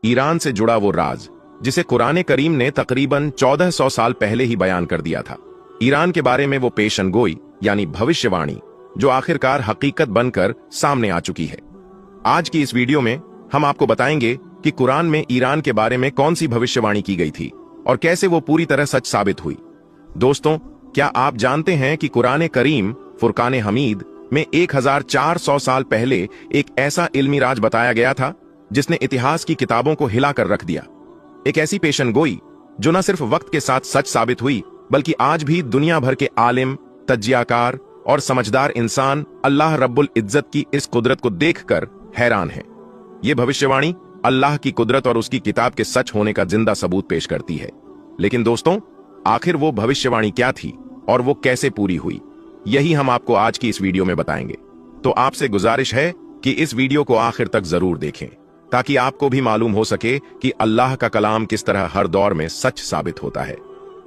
Iran से जुड़ा वो राज जिसे कुरान करीम ने तकरीबन 1400 साल पहले ही बयान कर दिया था। ईरान के बारे में वो पेशन गोई यानी भविष्यवाणी जो आखिरकार हकीकत बनकर सामने आ चुकी है। आज की इस वीडियो में हम आपको बताएंगे कि कुरान में ईरान के बारे में कौन सी भविष्यवाणी की गई थी और कैसे वो पूरी तरह सच साबित हुई। दोस्तों, क्या आप जानते हैं कि कुरान करीम फुरकान हमीद में 1400 साल पहले एक ऐसा इल्मी राज बताया गया था जिसने इतिहास की किताबों को हिलाकर रख दिया। एक ऐसी पेशन गोई जो न सिर्फ वक्त के साथ सच साबित हुई बल्कि आज भी दुनिया भर के आलिम, तज्जियाकार और समझदार इंसान अल्लाह रब्बुल इज्जत की इस कुदरत को देखकर हैरान हैं। ये भविष्यवाणी अल्लाह की कुदरत और उसकी किताब के सच होने का जिंदा सबूत पेश करती है। लेकिन दोस्तों, आखिर वो भविष्यवाणी क्या थी और वो कैसे पूरी हुई, यही हम आपको आज की इस वीडियो में बताएंगे। तो आपसे गुजारिश है कि इस वीडियो को आखिर तक जरूर देखें ताकि आपको भी मालूम हो सके कि अल्लाह का कलाम किस तरह हर दौर में सच साबित होता है।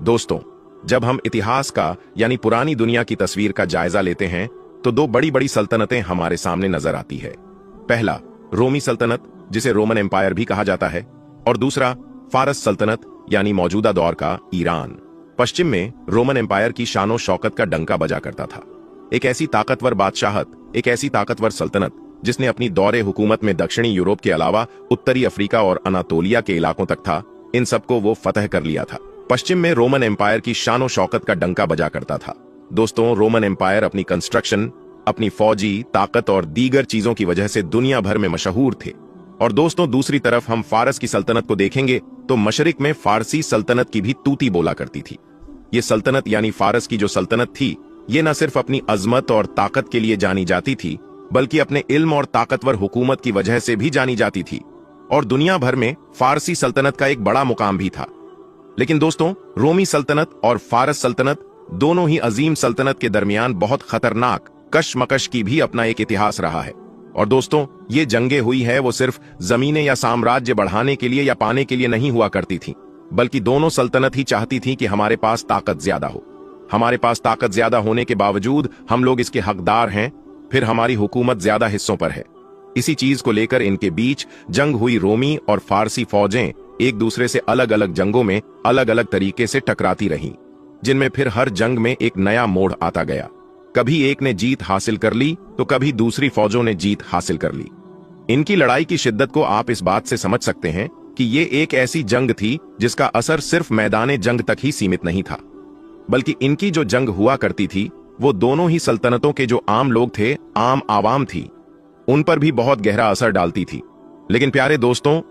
दोस्तों, जब हम इतिहास का यानी पुरानी दुनिया की तस्वीर का जायजा लेते हैं तो दो बड़ी बड़ी सल्तनतें हमारे सामने नजर आती है। पहला रोमी सल्तनत जिसे रोमन एम्पायर भी कहा जाता है और दूसरा फारस सल्तनत यानी मौजूदा दौर का ईरान। पश्चिम में रोमन एम्पायर की शानो शौकत का डंका बजा करता था। एक ऐसी ताकतवर बादशाहत, एक ऐसी ताकतवर सल्तनत जिसने अपनी दौरे हुकूमत में दक्षिणी यूरोप के अलावा उत्तरी अफ्रीका और अनातोलिया के इलाकों तक था। इन सबको वो फतह कर लिया था। पश्चिम में रोमन एम्पायर की शानो शौकत का डंका बजा करता था। दोस्तों, रोमन एम्पायर अपनी कंस्ट्रक्शन, अपनी फौजी ताकत और दीगर चीजों की वजह से दुनिया भर में मशहूर थे। और दोस्तों, दूसरी तरफ हम फारस की सल्तनत को देखेंगे तो मशरिक में फारसी सल्तनत की भी तूती बोला करती थी। ये सल्तनत यानी फारस की जो सल्तनत थी, ये न सिर्फ अपनी अजमत और ताकत के लिए जानी जाती थी बल्कि अपने इल्म और ताकतवर हुकूमत की वजह से भी जानी जाती थी और दुनिया भर में फारसी सल्तनत का एक बड़ा मुकाम भी था। लेकिन दोस्तों, रोमी सल्तनत और फारस सल्तनत दोनों ही अजीम सल्तनत के दरमियान बहुत खतरनाक कशमकश की भी अपना एक इतिहास रहा है। और दोस्तों, ये जंगे हुई है वो सिर्फ जमीनें या साम्राज्य बढ़ाने के लिए या पाने के लिए नहीं हुआ करती थी, बल्कि दोनों सल्तनत ही चाहती थी कि हमारे पास ताकत ज्यादा हो। हमारे पास ताकत ज्यादा होने के बावजूद हम लोग इसके हकदार हैं, फिर हमारी हुकूमत ज्यादा हिस्सों पर है। इसी चीज को लेकर इनके बीच जंग हुई। रोमी और फारसी फौजें एक दूसरे से अलग अलग जंगों में अलग अलग तरीके से टकराती रहीं, जिनमें फिर हर जंग में एक नया मोड़ आता गया। कभी एक ने जीत हासिल कर ली तो कभी दूसरी फौजों ने जीत हासिल कर ली। इनकी लड़ाई की शिद्दत को आप इस बात से समझ सकते हैं कि ये एक ऐसी जंग थी जिसका असर सिर्फ मैदाने जंग तक ही सीमित नहीं था, बल्कि इनकी जो जंग हुआ करती थी वो दोनों ही सल्तनतों के जो आम लोग थे, आम आवाम थी, उन पर भी बहुत गहरा असर डालती थी। लेकिन प्यारे दोस्तों,